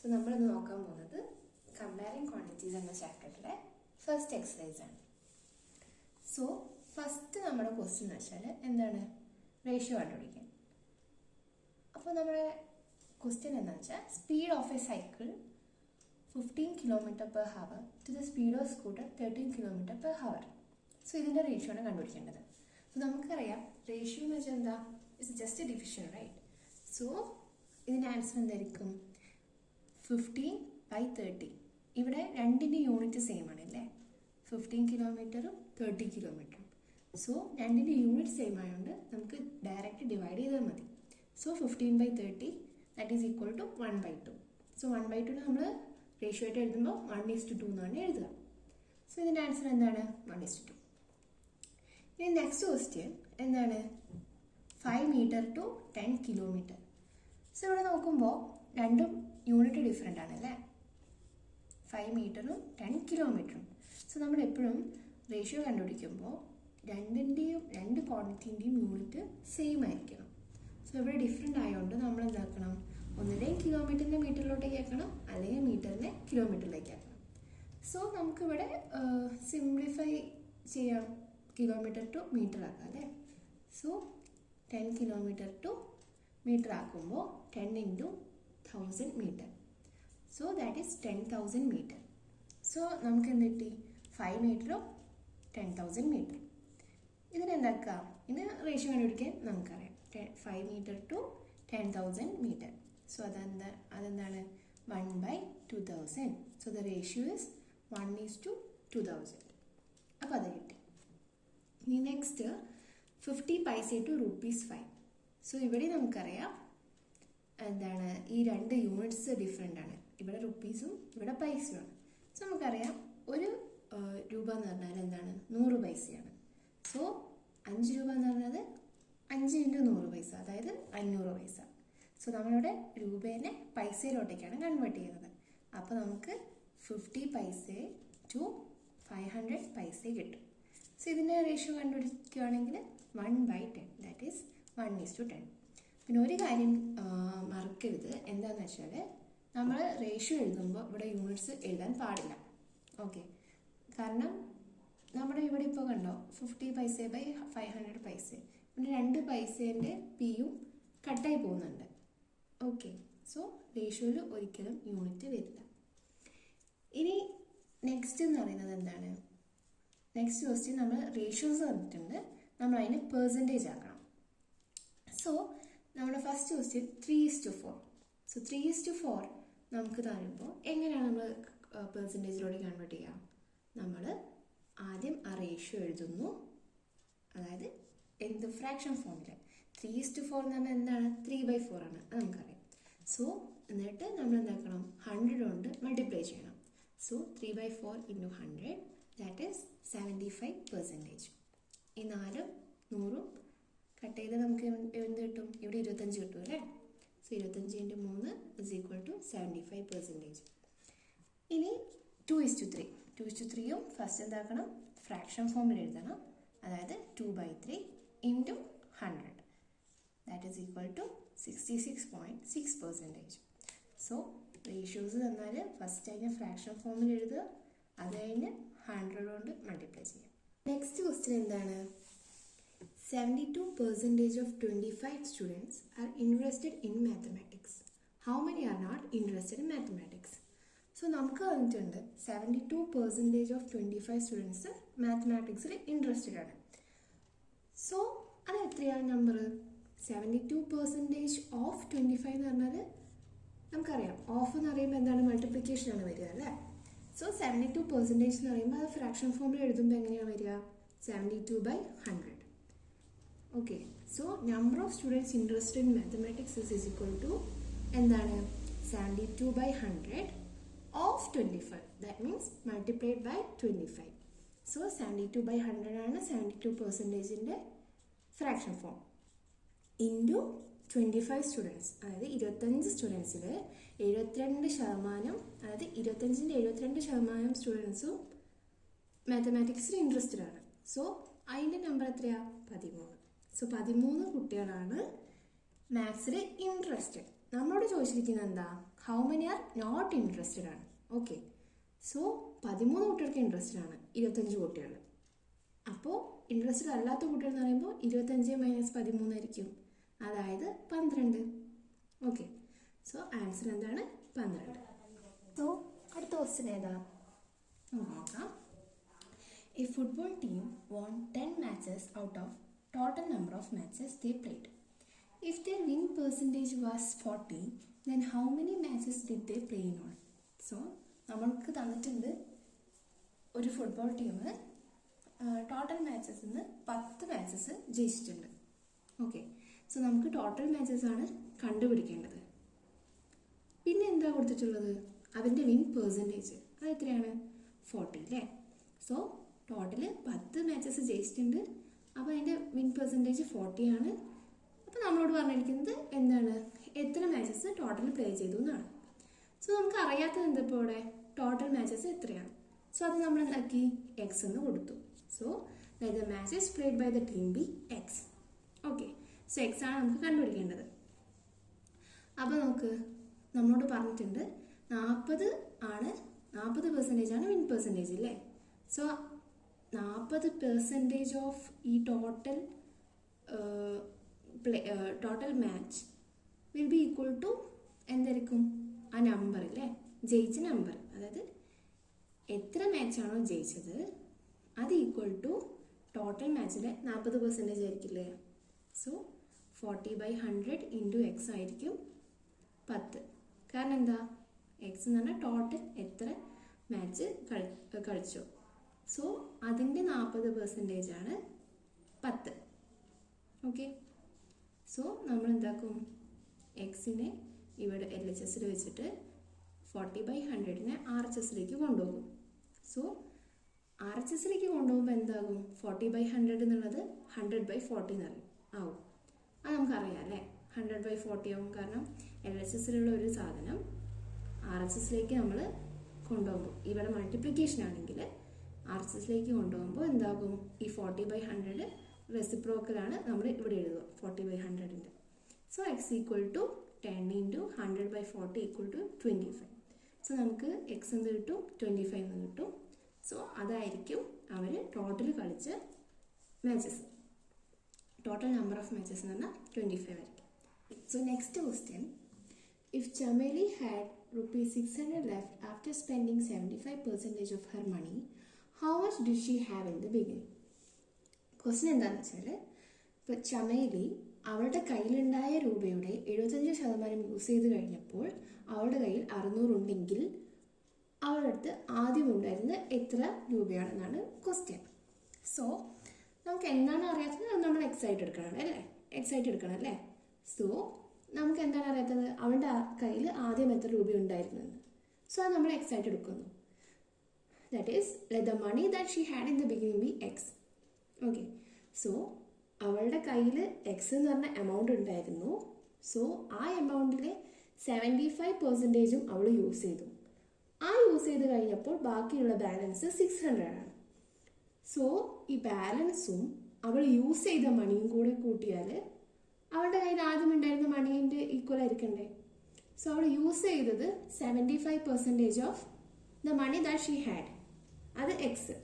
So നമ്മളിന്ന് നോക്കാൻ പോകുന്നത് കമ്പയറിംഗ് ക്വാണ്ടിറ്റീസ് എന്ന ചാപ്റ്ററിലെ ഫസ്റ്റ് എക്സസൈസ് ആണ്. സോ ഫസ്റ്റ് നമ്മുടെ ക്വസ്റ്റ്യൻ എന്ന് വെച്ചാൽ എന്താണ്, റേഷ്യോ കണ്ടുപിടിക്കാൻ. അപ്പോൾ നമ്മുടെ ക്വസ്റ്റ്യൻ എന്താണെന്ന് വെച്ചാൽ speed of a cycle 15 km/h to the speed of scooter 13 km/h. So ഇതിൻ്റെ റേഷ്യോ ആണ് കണ്ടുപിടിക്കേണ്ടത്. സോ നമുക്കറിയാം റേഷ്യോ എന്ന് വെച്ചാൽ എന്താ, it's just a division, right? So ഇതിൻ്റെ ആൻസർ എന്തായിരിക്കും? 15/30. ഇവിടെ രണ്ടിൻ്റെ യൂണിറ്റ് സെയിം ആണ് അല്ലേ, 15 കിലോമീറ്ററും 30 കിലോമീറ്ററും. സോ രണ്ടിൻ്റെ യൂണിറ്റ് സെയിം ആയതുകൊണ്ട് നമുക്ക് ഡയറക്റ്റ് ഡിവൈഡ് ചെയ്താൽ മതി. So 15/30 that is equal to 1/2. So 1/2 നമ്മൾ റേഷ്യോ ആയിട്ട് എഴുതുമ്പോൾ 1:2 എന്നാണ് എഴുതുക. സോ ഇതിൻ്റെ ആൻസർ എന്താണ്? 1:2. ഇനി നെക്സ്റ്റ് ക്വസ്റ്റ്യൻ എന്താണ്, 5 മീറ്റർ ടു 10 കിലോമീറ്റർ. സോ ഇവിടെ നോക്കുമ്പോൾ രണ്ടും യൂണിറ്റ് ഡിഫറെൻ്റ് ആണല്ലേ, 5 മീറ്ററും 10 കിലോമീറ്ററും. സോ നമ്മൾ എപ്പോഴും റേഷ്യോ കണ്ടുപിടിക്കുമ്പോൾ രണ്ട് ക്വാണ്ടിറ്റീൻ്റെയും യൂണിറ്റ് സെയിം ആയിരിക്കണം. സോ ഇവിടെ ഡിഫറെൻ്റ് ആയതുകൊണ്ട് നമ്മൾ എന്താക്കണം, ഒന്നില്ലെങ്കിൽ കിലോമീറ്ററിനെ മീറ്ററിലോട്ടേക്ക് ആക്കണം, അല്ലെങ്കിൽ മീറ്ററിനെ കിലോമീറ്ററിലേക്ക് ആക്കണം. സോ നമുക്കിവിടെ സിംപ്ലിഫൈ ചെയ്യാം, കിലോമീറ്റർ ടു മീറ്റർ ആക്കാം അല്ലേ. സോ 10 കിലോമീറ്റർ ടു മീറ്റർ ആക്കുമ്പോൾ 10 × 1000 metre. So that is 10,000 metre. So നമുക്ക് എന്ത് കിട്ടി? 5 മീറ്ററും 10,000 മീറ്റർ. ഇതിനെന്താക്കാം, ഇത് റേഷ്യോ കണ്ടുപിടിക്കാൻ നമുക്കറിയാം, 5 മീറ്റർ ടു 10,000 മീറ്റർ. സോ അതെന്താണ് 1/2000. So the ratio is 1:2000. അപ്പോൾ അത് കിട്ടി. ഇനി നെക്സ്റ്റ് 50 പൈസ ടു ₹5. സോ ഇവിടെ നമുക്കറിയാം എന്താണ്, ഈ രണ്ട് യൂണിറ്റ്സ് ഡിഫറെൻ്റ് ആണ്. ഇവിടെ റുപ്പീസും ഇവിടെ പൈസയുമാണ്. സോ നമുക്കറിയാം ഒരു രൂപ എന്ന് പറഞ്ഞാൽ എന്താണ്, 100 പൈസയാണ്. സോ 5 രൂപ എന്ന് പറഞ്ഞത് 5 × 100 പൈസ, അതായത് 500 പൈസ. സോ നമ്മളിവിടെ രൂപേനെ പൈസയിലോട്ടേക്കാണ് കൺവേർട്ട് ചെയ്യുന്നത്. അപ്പോൾ നമുക്ക് 50 പൈസ ടു 500 പൈസ കിട്ടും. സോ ഇതിൻ്റെ റേഷ്യോ കണ്ടുപിടിക്കുകയാണെങ്കിൽ 1/10 ദാറ്റ് ഈസ് 1:10. പിന്നെ ഒരു കാര്യം മറക്കരുത്, എന്താണെന്ന് വെച്ചാൽ നമ്മൾ റേഷ്യോ എഴുതുമ്പോൾ ഇവിടെ യൂണിറ്റ്സ് എഴുതാൻ പാടില്ല. ഓക്കെ, കാരണം നമ്മുടെ ഇവിടെ ഇപ്പോൾ കണ്ടോ 50 പൈസ ബൈ 500 പൈസ, പിന്നെ 2 പൈസേൻ്റെ പിയും കട്ടായി പോകുന്നുണ്ട്. ഓക്കെ, സോ റേഷ്യോയിൽ ഒരിക്കലും യൂണിറ്റ് വരില്ല. ഇനി നെക്സ്റ്റ് എന്ന് പറയുന്നത് എന്താണ്, നെക്സ്റ്റ് ക്വസ്റ്റ്യൻ നമ്മൾ റേഷ്യോസ് തന്നിട്ടുണ്ട്, നമ്മൾ അതിന് പെർസെൻറ്റേജ് ആക്കണം. സോ നമ്മുടെ ഫസ്റ്റ് ക്വസ്റ്റ്യൻ 3:4. സോ 3:4 നമുക്ക് തരുമ്പോൾ എങ്ങനെയാണ് നമ്മൾ പെർസെൻറ്റേജിലോട്ട് കൺവേർട്ട് ചെയ്യുക? നമ്മൾ ആദ്യം ആ റേഷ്യോ എഴുതുന്നു, അതായത് എന്ത് ഫ്രാക്ഷൻ ഫോമിൽ. 3:4 എന്ന് പറഞ്ഞാൽ എന്താണ്, 3/4 ആണ്, അത് നമുക്കറിയാം. സോ എന്നിട്ട് നമ്മൾ എന്താക്കണം, 100 കൊണ്ട് മൾട്ടിപ്ലൈ ചെയ്യണം. So 3/4 × 100 that is 75%. ഈ 4ഉം 100ഉം കട്ട് ചെയ്ത് നമുക്ക് എന്ത് കിട്ടും, ഇവിടെ 25 കിട്ടും അല്ലേ. So 25 × 3 is equal to 75%. ഇനി 2:3. 2:3യും ഫസ്റ്റ് എന്താക്കണം, ഫ്രാക്ഷൻ ഫോമിൽ എഴുതണം, അതായത് 2/3 × 100 that is equal to 66.6%. So ratios തന്നാൽ ഫസ്റ്റ് അതിനെ ഫ്രാക്ഷൻ ഫോമിൽ എഴുതുക, അത് കഴിഞ്ഞ് 100 കൊണ്ട് മൾട്ടിപ്ലൈ ചെയ്യാം. നെക്സ്റ്റ് ക്വസ്റ്റ്യൻ എന്താണ്, 72% of 25 students are interested in mathematics. How many are not interested in mathematics? So നമുക്ക് വന്നിട്ടുണ്ട് 72% of 25 സ്റ്റുഡൻസ് മാത്തമാറ്റിക്സിൽ ഇൻട്രസ്റ്റഡ് ആണ്. സോ അത് എത്രയാണ് നമ്പർ? 72% ഓഫ് 25 എന്ന് പറഞ്ഞാൽ നമുക്കറിയാം, ഓഫ് എന്ന് പറയുമ്പോൾ എന്താണ്, മൾട്ടിപ്ലിക്കേഷൻ ആണ് വരിക അല്ലേ. സോ 72% എന്ന് പറയുമ്പോൾ അത് ഫ്രാക്ഷൻ ഫോമിൽ എഴുതുമ്പോൾ എങ്ങനെയാണ് വരിക, 72/100. Okay, so number of students interested in mathematics is equal to എന്താണ്, 72/100 of 25. That means multiplied by 25. So 72/100 ആണ് 72%ൻ്റെ ഫ്രാക്ഷൻ ഫോം, ഇൻറ്റു 25 സ്റ്റുഡൻസ്, അതായത് 25 സ്റ്റുഡൻസിൽ 72%, അതായത് 25ൻ്റെ 72% സ്റ്റുഡൻസും മാത്തമാറ്റിക്സിൽ ഇൻട്രസ്റ്റഡ് ആണ്. സോ അതിൻ്റെ നമ്പർ എത്രയാണ്? 13. സോ 13 കുട്ടികളാണ് മാത്സിൽ ഇൻട്രസ്റ്റഡ്. നമ്മളോട് ചോദിച്ചിരിക്കുന്നത് എന്താ, how many are not interested ആണ്. ഓക്കെ, സോ 13 കുട്ടികൾക്ക് ഇൻട്രസ്റ്റഡ് ആണ് 25 കുട്ടികൾ. അപ്പോൾ ഇൻട്രസ്റ്റഡ് അല്ലാത്ത കുട്ടികൾ എന്ന് പറയുമ്പോൾ 25 - 13 ആയിരിക്കും, അതായത് 12. ഓക്കെ, സോ ആൻസർ എന്താണ്, 12. സോ അടുത്ത ക്വസ്റ്റ്യൻ ഏതാ നോക്കാം. A football team won 10 matches out of total number of matches they played. If their win percentage was 40, then how many matches did they play in all? So, നമ്മൾക്ക് തന്നിട്ടുണ്ട് ഒരു football team total മാച്ചസിൽ നിന്ന് 10 matches ജയിച്ചിട്ടുണ്ട്. Okay, so നമുക്ക് total matches ആണ് കണ്ടുപിടിക്കേണ്ടത്. പിന്നെ എന്താ കൊടുത്തിട്ടുള്ളത്, അതിൻ്റെ വിൻ പെർസെൻറ്റേജ്, അത് എത്രയാണ്, 40 അല്ലേ. സോ ടോട്ടൽ 10 മാച്ചസ് ജയിച്ചിട്ടുണ്ട്, അപ്പോൾ അതിൻ്റെ വിൻ പെർസെൻറ്റേജ് 40 ആണ്. അപ്പോൾ നമ്മളോട് പറഞ്ഞിരിക്കുന്നത് എന്താണ്, എത്ര മാച്ചസ് ടോട്ടൽ പ്ലേ ചെയ്തു എന്നാണ്. സോ നമുക്ക് അറിയാത്തത് എന്താ, ഇപ്പോൾ ഇവിടെ ടോട്ടൽ മാച്ചസ് എത്രയാണ്. സോ അത് നമ്മൾ എന്താക്കി, എക്സ് എന്ന് കൊടുത്തു. So the matches played by the team be X. Okay, so X ആണ് നമുക്ക് കണ്ടുപിടിക്കേണ്ടത്. അപ്പോൾ നമുക്ക് നമ്മളോട് പറഞ്ഞിട്ടുണ്ട് 40% ആണ് വിൻ പെർസെൻറ്റേജ് അല്ലേ. സോ 40% ഓഫ് ഈ total match will be equal to എന്തായിരിക്കും, ആ നമ്പർ അല്ലേ, ജയിച്ച നമ്പർ. അതായത് എത്ര മാച്ചാണോ ജയിച്ചത് അത് ഈക്വൽ ടു ടോട്ടൽ മാച്ചിലെ 40% ആയിരിക്കില്ലേ. സോ 40/100 ഇൻറ്റു എക്സ് ആയിരിക്കും 10. കാരണം എന്താ, എക്സ് എന്ന് പറഞ്ഞാൽ ടോട്ടൽ എത്ര മാച്ച് കളിച്ചു. സോ അതിൻ്റെ 40% ആണ് 10. ഓക്കെ, സോ നമ്മൾ എന്താക്കും, എക്സിനെ ഇവിടെ LHSൽ വെച്ചിട്ട് 40/100നെ RHSലേക്ക് കൊണ്ടുപോകും. സോ RHSലേക്ക് കൊണ്ടുപോകുമ്പോൾ എന്താകും, 40/100 എന്നുള്ളത് 100/40 എന്ന് ആവും. അത് നമുക്കറിയാം അല്ലേ, 100/40 ആവും. കാരണം LHSലുള്ള ഒരു സാധനം RHSലേക്ക് നമ്മൾ കൊണ്ടുപോകുമ്പോൾ, ഇവിടെ മൾട്ടിപ്ലിക്കേഷൻ ആണെങ്കിൽ RHSലേക്ക് കൊണ്ടുപോകുമ്പോൾ എന്താകും, ഈ 40/100 റെസിപ്രോക്കലാണ് നമ്മൾ ഇവിടെ എഴുതുക 40/100ൻ്റെ. So x equal to 10 × 100/40 equal to 25. So നമുക്ക് എക്സ് എന്ന് കിട്ടും, 25 എന്ന് കിട്ടും. സോ അതായിരിക്കും അവർ ടോട്ടൽ കളിച്ച matches. Total number of matches എന്ന് പറഞ്ഞാൽ 25 ആയിരിക്കും. So next question, if Chameli had ₹600 left after spending 75% of her money, how much did she have in the beginning? Question എന്താണെന്ന് വെച്ചാൽ, ഇപ്പോൾ ചമേലി അവളുടെ കയ്യിലുണ്ടായ രൂപയുടെ 75% യൂസ് ചെയ്ത് കഴിഞ്ഞപ്പോൾ അവളുടെ കയ്യിൽ 600 ഉണ്ടെങ്കിൽ അവളുടെ അടുത്ത് ആദ്യം ഉണ്ടായിരുന്നത് എത്ര രൂപയാണെന്നാണ് ക്വസ്റ്റ്യൻ. സോ നമുക്ക് എന്താണ് അറിയാത്തത്, അത് നമ്മൾ എക്സായിട്ട് എടുക്കണം അല്ലേ. സോ നമുക്ക് എന്താണ് അറിയാത്തത്, അവളുടെ കയ്യിൽ ആദ്യം എത്ര രൂപ ഉണ്ടായിരുന്നെന്ന്. സോ അത് നമ്മൾ എക്സായിട്ട് എടുക്കുന്നു. That is let the money that she had in the beginning be X. Okay, so അവളുടെ കയ്യിൽ എക്സ് എന്ന് പറഞ്ഞ എമൗണ്ട് ഉണ്ടായിരുന്നു. സോ ആ എമൗണ്ടിലെ 75% അവൾ യൂസ് ചെയ്തു. ആ യൂസ് ചെയ്ത് കഴിഞ്ഞപ്പോൾ ബാക്കിയുള്ള ബാലൻസ് 600 ആണ്. സോ ഈ ബാലൻസും അവൾ യൂസ് ചെയ്ത മണിയും കൂടെ കൂട്ടിയാൽ അവളുടെ കയ്യിൽ ആദ്യം ഉണ്ടായിരുന്ന മണീൻ്റെ ഈക്വൽ ആയിരിക്കണ്ടേ. സോ അവൾ യൂസ് ചെയ്തത് 75% of the money that she had, അത് എക്സ്.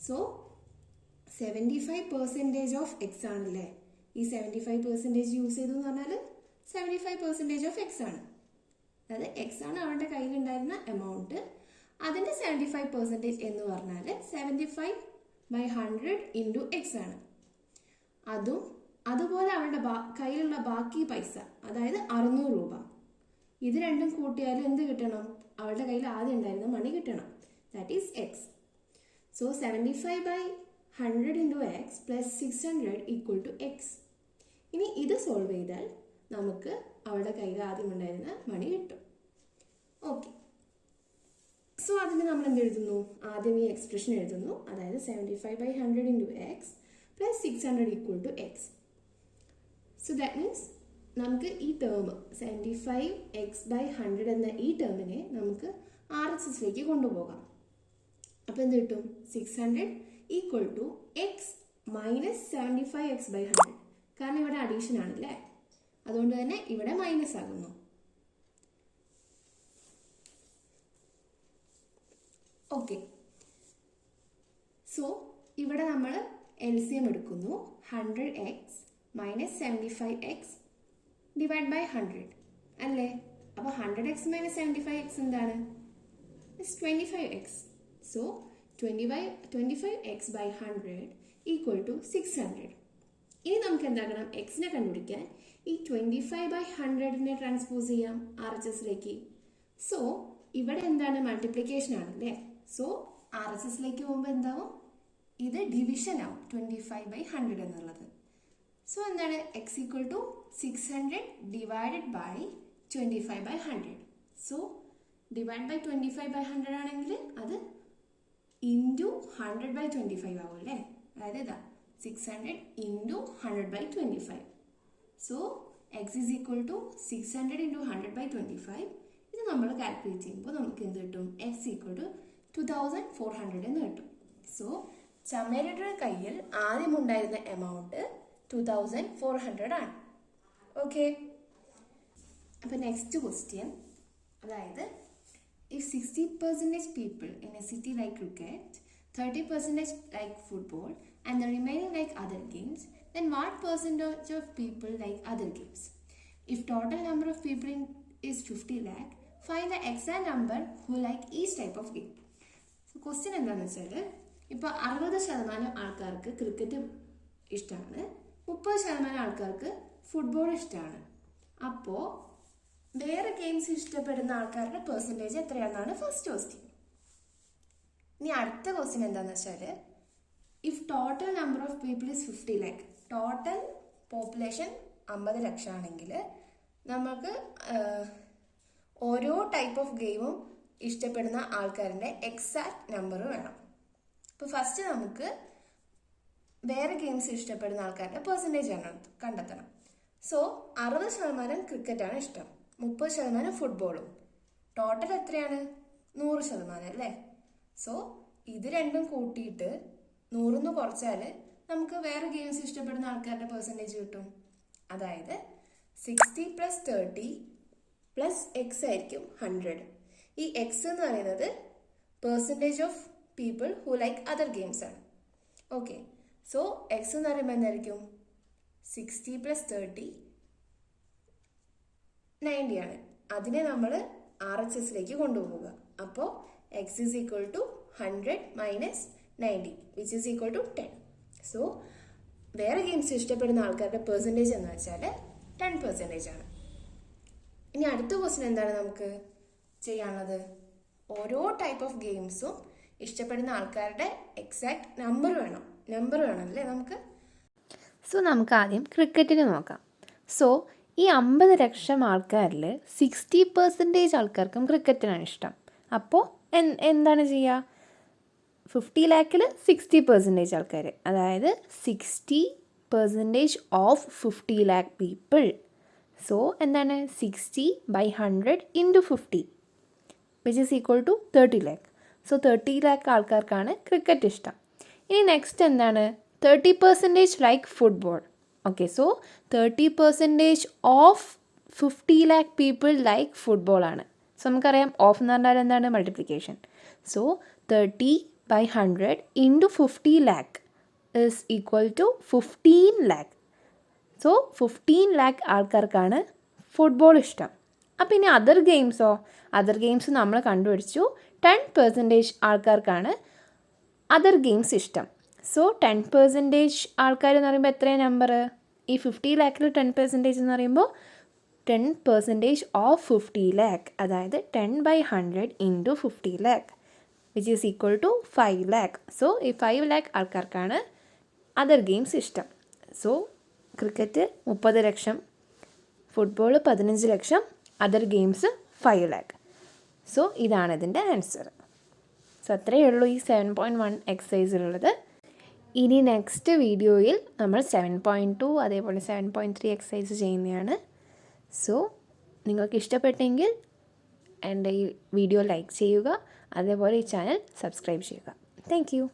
സോ 75% ഓഫ് എക്സ് ആണല്ലേ. ഈ 75% യൂസ് ചെയ്തു എന്ന് പറഞ്ഞാൽ 75% ഓഫ് എക്സ് ആണ്. അതായത് എക്സ് ആണ് അവളുടെ കയ്യിലുണ്ടായിരുന്ന എമൗണ്ട്. അതിൻ്റെ 75% എന്ന് പറഞ്ഞാൽ 75/100 ഇൻറ്റു എക്സ് ആണ്. അതുപോലെ അവളുടെ കയ്യിലുള്ള ബാക്കി പൈസ, അതായത് 600 രൂപ, ഇത് രണ്ടും കൂട്ടിയാൽ എന്ത് കിട്ടണം, അവളുടെ കയ്യിൽ ആദ്യം ഉണ്ടായിരുന്ന മണി കിട്ടണം. That is X. So 75/100 into X plus 600 equal to X. ഇനി ഇത് സോൾവ് ചെയ്താൽ നമുക്ക് അവളുടെ കയ്യിൽ ആദ്യം ഉണ്ടായിരുന്ന മണി കിട്ടും. ഓക്കെ, സോ അതിന് നമ്മൾ എന്ത് എഴുതുന്നു, ആദ്യം ഈ എക്സ്പ്രഷൻ എഴുതുന്നു. അതായത് 75/100 into X plus 600 equal to X. So that means നമുക്ക് ഈ ടേം 75x/100 എന്ന ഈ ടേമിനെ നമുക്ക് RHSലേക്ക് കൊണ്ടുപോകാം. അപ്പോൾ എന്ത് കിട്ടും, 600 equal to X minus 75x/100. കാരണം ഇവിടെ അഡീഷൻ ആണല്ലേ, അതുകൊണ്ട് തന്നെ ഇവിടെ മൈനസ് ആകുന്നു. ഓക്കെ, സോ ഇവിടെ നമ്മൾ LCM എടുക്കുന്നു. 100x minus 75x divide by 100 അല്ലേ? അപ്പോൾ 100x മൈനസ് 75x എന്താണ്? 25x. So 25x by 100 equal to 600. ഇനി നമുക്ക് എന്താക്കണം? എക്സിനെ കണ്ടുപിടിക്കാൻ ഈ 25 ബൈ 100നെ ട്രാൻസ്പോസ് ചെയ്യാം RHSലേക്ക്. സോ ഇവിടെ എന്താണ്? മൾട്ടിപ്ലിക്കേഷൻ ആണല്ലേ. സോ RHSലേക്ക് പോകുമ്പോൾ എന്താവും? ഇത് ഡിവിഷൻ ആവും 25 ബൈ 100 എന്നുള്ളത്. സോ എന്താണ്? X equal to 600 divided by 25 by 100. So divide by 25 by 100 ആണെങ്കിൽ അത് ഇൻറ്റു 100 ബൈ 25 ആവും അല്ലേ? അതായത് ഇതാ 600 into 100 by 25. So X is equal to 600 into 100 by 25. ഇത് നമ്മൾ കാൽക്കുലേറ്റ് ചെയ്യുമ്പോൾ നമുക്ക് എന്ത് കിട്ടും? എക്സ് ഈക്വൽ ടു 2400 എന്ന് കിട്ടും. സോ ചമേരയുടെ കയ്യിൽ ആദ്യം ഉണ്ടായിരുന്ന എമൗണ്ട് 2400 ആണ്. ഓക്കെ, അപ്പോൾ നെക്സ്റ്റ് ക്വസ്റ്റ്യൻ, അതായത് if 60% people in a city like cricket, 30% like football, and the remaining like other games, then what percentage of people like other games? If total number of people is 50 lakh, find the exact number who like each type of game. So question എന്താണെന്ന് വെച്ചാൽ, ഇപ്പോൾ 60% ആൾക്കാർക്ക് cricket ഇഷ്ടമാണ്, 30% ആൾക്കാർക്ക് football ഇഷ്ടമാണ്. അപ്പോൾ വേറെ games ഇഷ്ടപ്പെടുന്ന ആൾക്കാരുടെ പെർസെൻറ്റേജ് എത്രയാണെന്നാണ് ഫസ്റ്റ് ക്വസ്റ്റ്യൻ. ഇനി അടുത്ത ക്വസ്റ്റ്യൻ എന്താണെന്ന് വെച്ചാൽ, if total number of people is 50 lakh, total population 50 ലക്ഷം ആണെങ്കിൽ നമുക്ക് ഓരോ ടൈപ്പ് ഓഫ് ഗെയിമും ഇഷ്ടപ്പെടുന്ന ആൾക്കാരുടെ എക്സാക്ട് നമ്പർ വേണം. അപ്പോൾ ഫസ്റ്റ് നമുക്ക് വേറെ ഗെയിംസ് ഇഷ്ടപ്പെടുന്ന ആൾക്കാരുടെ പെർസെൻറ്റേജ് കണ്ടെത്തണം. സോ 60% ക്രിക്കറ്റാണ് ഇഷ്ടം, 30% ഫുട്ബോളും. ടോട്ടൽ എത്രയാണ്? 100% അല്ലേ? സോ ഇത് രണ്ടും കൂട്ടിയിട്ട് 100 കുറച്ചാൽ നമുക്ക് വേറെ ഗെയിംസ് ഇഷ്ടപ്പെടുന്ന ആൾക്കാരുടെ പെർസെൻറ്റേജ് കിട്ടും. അതായത് 60 + 30 + x ആയിരിക്കും 100. ഈ എക്സ് എന്ന് പറയുന്നത് percentage of people who like other games ആണ്. ഓക്കെ, സോ എക്സ് എന്ന് പറയുമ്പോൾ എന്തായിരിക്കും? 60 + 30 90 ആണ്. അതിനെ നമ്മൾ RHSലേക്ക് കൊണ്ടുപോവുക. അപ്പോൾ X is equal to 100 minus 90 which is equal to 10. So വേറെ ഗെയിംസ് ഇഷ്ടപ്പെടുന്ന ആൾക്കാരുടെ പെർസെൻറ്റേജ് എന്ന് വെച്ചാൽ 10% ആണ്. ഇനി അടുത്ത ക്വസ്റ്റ്യൻ എന്താണ് നമുക്ക് ചെയ്യാനുള്ളത്? ഓരോ ടൈപ്പ് ഓഫ് ഗെയിംസും ഇഷ്ടപ്പെടുന്ന ആൾക്കാരുടെ എക്സാക്ട് നമ്പർ വേണം അല്ലേ നമുക്ക്? സോ നമുക്ക് ആദ്യം ക്രിക്കറ്റിന് നോക്കാം. സോ ഈ 50 ലക്ഷം ആൾക്കാരിൽ 60% ആൾക്കാർക്കും ക്രിക്കറ്റിനാണ് ഇഷ്ടം. അപ്പോൾ എന്താണ് ചെയ്യുക? 50 lakhൽ 60% ആൾക്കാർ, അതായത് 60% ഓഫ് 50 lakh പീപ്പിൾ. സോ എന്താണ്? 60 by 100 into 50 which is equal to 30 lakh. So 30 lakh ആൾക്കാർക്കാണ് ക്രിക്കറ്റ് ഇഷ്ടം. ഇനി നെക്സ്റ്റ് എന്താണ്? 30% like football. Okay, so 30% of 50 lakh people like football ആണ്. സോ നമുക്കറിയാം ഓഫ് എന്ന് പറഞ്ഞാൽ എന്താണ്? Multiplication. So 30 by 100 into 50 lakh is equal to 15 lakh. So 15 lakh ആൾക്കാർക്കാണ് ഫുട്ബോൾ ഇഷ്ടം. അപ്പം ഇനി അതർ ഗെയിംസോ? അതർ ഗെയിംസ് നമ്മൾ കണ്ടുപിടിച്ചു 10% ആൾക്കാർക്കാണ് അതർ ഗെയിംസ് ഇഷ്ടം. സോ 10% ആൾക്കാർ എന്ന് പറയുമ്പോൾ എത്രയാണ് നമ്പർ? ഈ 50 lakhൽ 10% എന്ന് പറയുമ്പോൾ 10% ഓഫ് 50 lakh, അതായത് 10 by 100 into 50 lakh which is equal to 5 lakh. So ഈ 5 lakh ആൾക്കാർക്കാണ് അതർ ഗെയിംസ് ഇഷ്ടം. സോ ക്രിക്കറ്റ് 30 ലക്ഷം, ഫുട്ബോൾ 15 ലക്ഷം, അതർ ഗെയിംസ് 5 lakh. സോ ഇതാണ് ഇതിൻ്റെ ആൻസർ. സോ അത്രയേ ഉള്ളൂ ഈ 7.1 എക്സസൈസിലുള്ളത്. ഇനി നെക്സ്റ്റ് വീഡിയോയിൽ നമ്മൾ 7.2 അതേപോലെ 7.3 എക്സസൈസ് ചെയ്യുന്നതാണ്. സോ നിങ്ങൾക്ക് ഇഷ്ടപ്പെട്ടെങ്കിൽ എൻ്റെ ഈ വീഡിയോ ലൈക്ക് ചെയ്യുക, അതേപോലെ ഈ ചാനൽ സബ്സ്ക്രൈബ് ചെയ്യുക. Thank you.